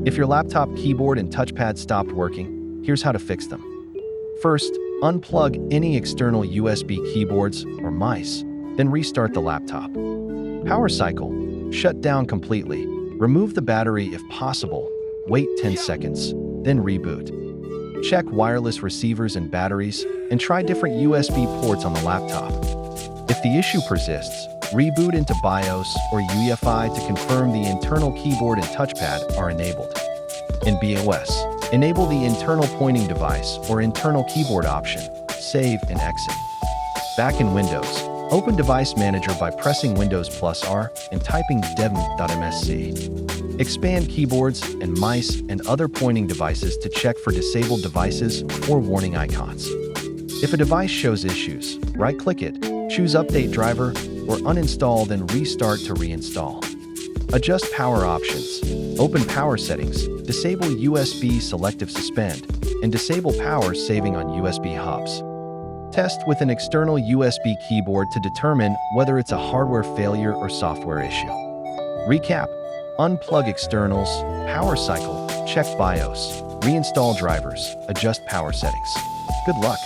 If your laptop keyboard and touchpad stopped working, here's how to fix them. First, unplug any external USB keyboards or mice, then restart the laptop. Power cycle. Shut down completely. Remove the battery if possible. Wait 10 seconds, then reboot. Check wireless receivers and batteries, and try different USB ports on the laptop. If the issue persists, reboot into BIOS or UEFI to confirm the internal keyboard and touchpad are enabled. In BIOS, enable the internal pointing device or internal keyboard option, save and exit. Back in Windows, open Device Manager by pressing Windows +R and typing dev.msc. Expand keyboards and mice and other pointing devices to check for disabled devices or warning icons. If a device shows issues, right-click it, choose Update Driver, or uninstall then restart to reinstall. Adjust power options. Open Power Settings, disable USB Selective Suspend, and disable power saving on USB hubs. Test with an external USB keyboard to determine whether it's a hardware failure or software issue. Recap: unplug externals, power cycle, check BIOS, reinstall drivers, adjust power settings. Good luck!